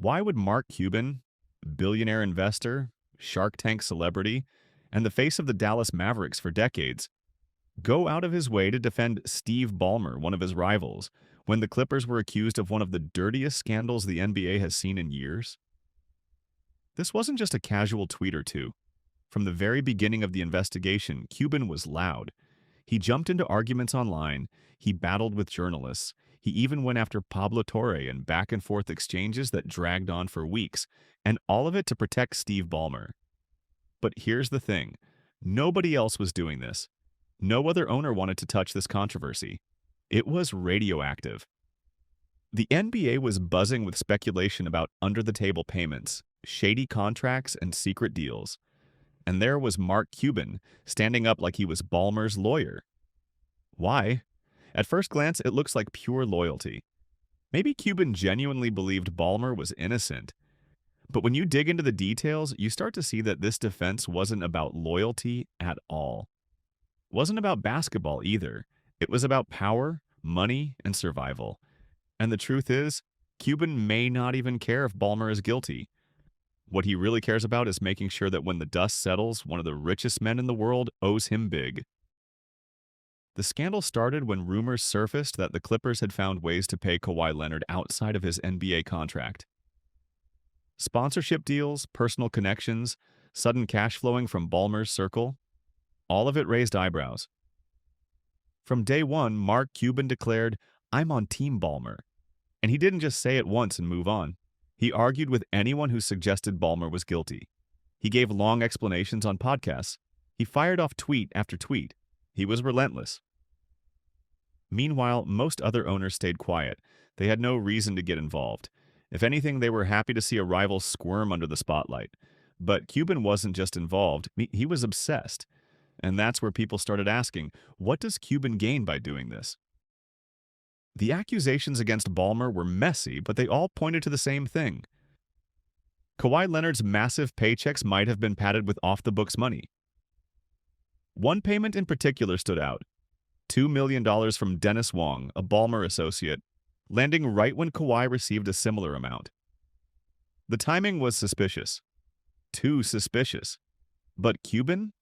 Why would Mark Cuban, billionaire investor, Shark Tank celebrity, and the face of the Dallas Mavericks for decades, go out of his way to defend Steve Ballmer, one of his rivals, when the Clippers were accused of one of the dirtiest scandals the NBA has seen in years? This wasn't just a casual tweet or two. From the very beginning of the investigation, Cuban was loud. He jumped into arguments online, he battled with journalists, he even went after Pablo Torre in back-and-forth exchanges that dragged on for weeks, and all of it to protect Steve Ballmer. But here's the thing. Nobody else was doing this. No other owner wanted to touch this controversy. It was radioactive. The NBA was buzzing with speculation about under-the-table payments, shady contracts, and secret deals. And there was Mark Cuban, standing up like he was Ballmer's lawyer. Why? At first glance, it looks like pure loyalty. Maybe Cuban genuinely believed Ballmer was innocent. But when you dig into the details, you start to see that this defense wasn't about loyalty at all. It wasn't about basketball either. It was about power, money, and survival. And the truth is, Cuban may not even care if Ballmer is guilty. What he really cares about is making sure that when the dust settles, one of the richest men in the world owes him big. The scandal started when rumors surfaced that the Clippers had found ways to pay Kawhi Leonard outside of his NBA contract. Sponsorship deals, personal connections, sudden cash flowing from Ballmer's circle, all of it raised eyebrows. From day one, Mark Cuban declared, "I'm on Team Ballmer." And he didn't just say it once and move on. He argued with anyone who suggested Ballmer was guilty. He gave long explanations on podcasts. He fired off tweet after tweet. He was relentless. Meanwhile, most other owners stayed quiet. They had no reason to get involved. If anything, they were happy to see a rival squirm under the spotlight. But Cuban wasn't just involved, he was obsessed. And that's where people started asking, what does Cuban gain by doing this? The accusations against Ballmer were messy, but they all pointed to the same thing. Kawhi Leonard's massive paychecks might have been padded with off-the-books money. One payment in particular stood out. $2 million from Dennis Wong, a Ballmer associate, landing right when Kawhi received a similar amount. The timing was suspicious. Too suspicious. But Cuban?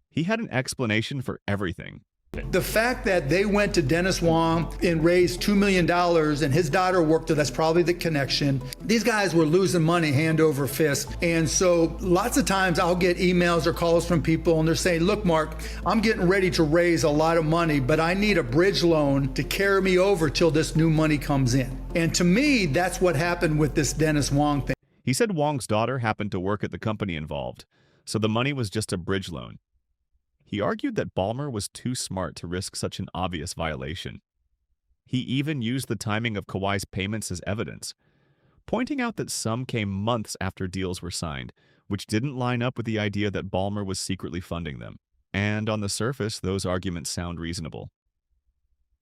He had an explanation for everything. The fact that they went to Dennis Wong and raised $2 million and his daughter worked there, that's probably the connection. These guys were losing money hand over fist. And so lots of times I'll get emails or calls from people and they're saying, look, Mark, I'm getting ready to raise a lot of money, but I need a bridge loan to carry me over till this new money comes in. And to me, that's what happened with this Dennis Wong thing. He said Wong's daughter happened to work at the company involved, so the money was just a bridge loan. He argued that Ballmer was too smart to risk such an obvious violation. He even used the timing of Kawhi's payments as evidence, pointing out that some came months after deals were signed, which didn't line up with the idea that Ballmer was secretly funding them. And on the surface, those arguments sound reasonable.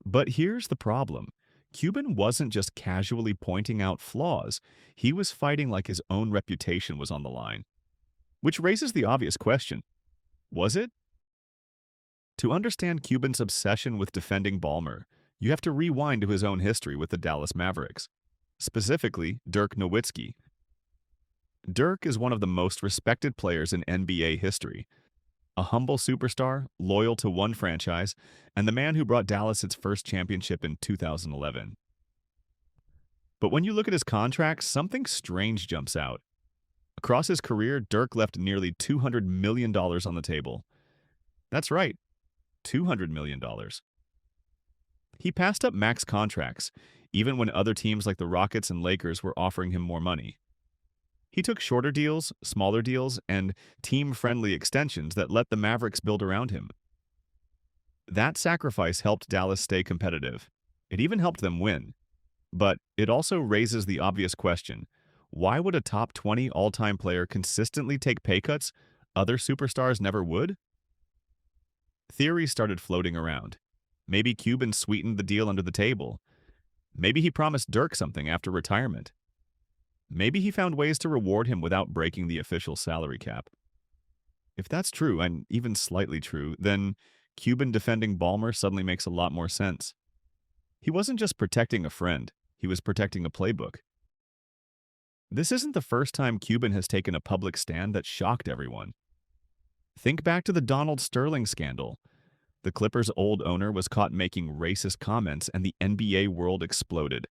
But here's the problem. Cuban wasn't just casually pointing out flaws. He was fighting like his own reputation was on the line. Which raises the obvious question. Was it? To understand Cuban's obsession with defending Ballmer, you have to rewind to his own history with the Dallas Mavericks, specifically Dirk Nowitzki. Dirk is one of the most respected players in NBA history, a humble superstar, loyal to one franchise, and the man who brought Dallas its first championship in 2011. But when you look at his contract, something strange jumps out. Across his career, Dirk left nearly $200 million on the table. That's right. $200 million. He passed up max contracts, even when other teams like the Rockets and Lakers were offering him more money. He took shorter deals, smaller deals, and team-friendly extensions that let the Mavericks build around him. That sacrifice helped Dallas stay competitive. It even helped them win. But it also raises the obvious question, why would a top 20 all-time player consistently take pay cuts other superstars never would? Theories started floating around. Maybe Cuban sweetened the deal under the table. Maybe he promised Dirk something after retirement. Maybe he found ways to reward him without breaking the official salary cap. If that's true, and even slightly true, then Cuban defending Ballmer suddenly makes a lot more sense. He wasn't just protecting a friend, he was protecting a playbook. This isn't the first time Cuban has taken a public stand that shocked everyone. Think back to the Donald Sterling scandal. The Clippers' old owner was caught making racist comments and the NBA world exploded.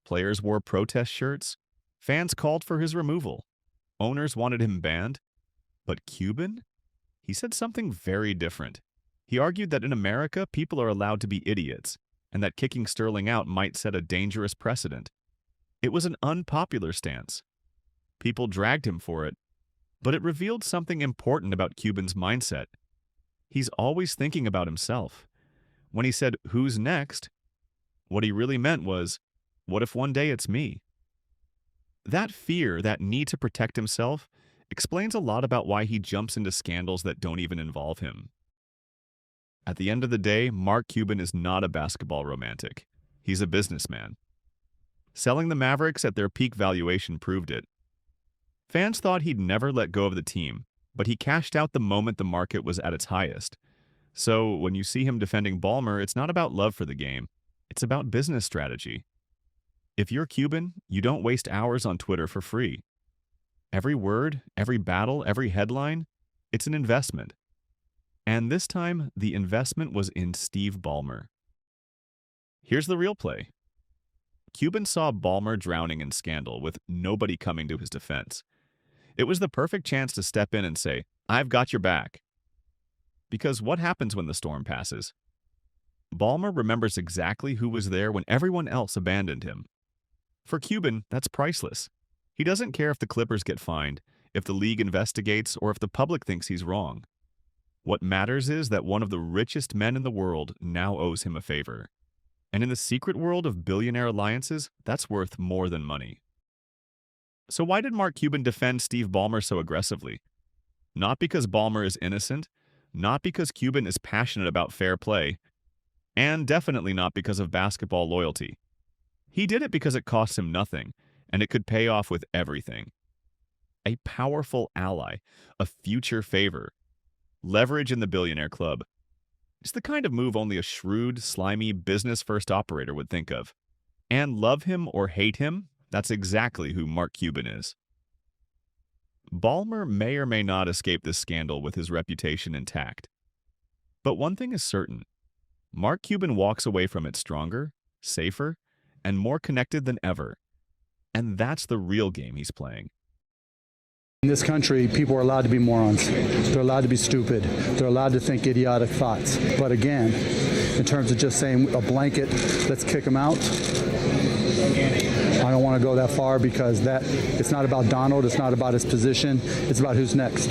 Players wore protest shirts. Fans called for his removal. Owners wanted him banned. But Cuban? He said something very different. He argued that in America, people are allowed to be idiots, and that kicking Sterling out might set a dangerous precedent. It was an unpopular stance. People dragged him for it, but it revealed something important about Cuban's mindset. He's always thinking about himself. When he said, "Who's next?" what he really meant was, what if one day it's me? That fear, that need to protect himself, explains a lot about why he jumps into scandals that don't even involve him. At the end of the day, Mark Cuban is not a basketball romantic. He's a businessman. Selling the Mavericks at their peak valuation proved it. Fans thought he'd never let go of the team, but he cashed out the moment the market was at its highest. So when you see him defending Ballmer, it's not about love for the game. It's about business strategy. If you're Cuban, you don't waste hours on Twitter for free. Every word, every battle, every headline, it's an investment. And this time, the investment was in Steve Ballmer. Here's the real play. Cuban saw Ballmer drowning in scandal with nobody coming to his defense. It was the perfect chance to step in and say, "I've got your back." Because what happens when the storm passes? Ballmer remembers exactly who was there when everyone else abandoned him. For Cuban, that's priceless. He doesn't care if the Clippers get fined, if the league investigates, or if the public thinks he's wrong. What matters is that one of the richest men in the world now owes him a favor. And in the secret world of billionaire alliances, that's worth more than money. So why did Mark Cuban defend Steve Ballmer so aggressively? Not because Ballmer is innocent, not because Cuban is passionate about fair play, and definitely not because of basketball loyalty. He did it because it cost him nothing, and it could pay off with everything. A powerful ally, a future favor, leverage in the billionaire club. It's the kind of move only a shrewd, slimy, business-first operator would think of. And love him or hate him, that's exactly who Mark Cuban is. Ballmer may or may not escape this scandal with his reputation intact. But one thing is certain. Mark Cuban walks away from it stronger, safer, and more connected than ever. And that's the real game he's playing. In this country, people are allowed to be morons. They're allowed to be stupid. They're allowed to think idiotic thoughts. But again, in terms of just saying a blanket, let's kick them out, I don't want to go that far because it's not about Donald. It's not about his position. It's about who's next.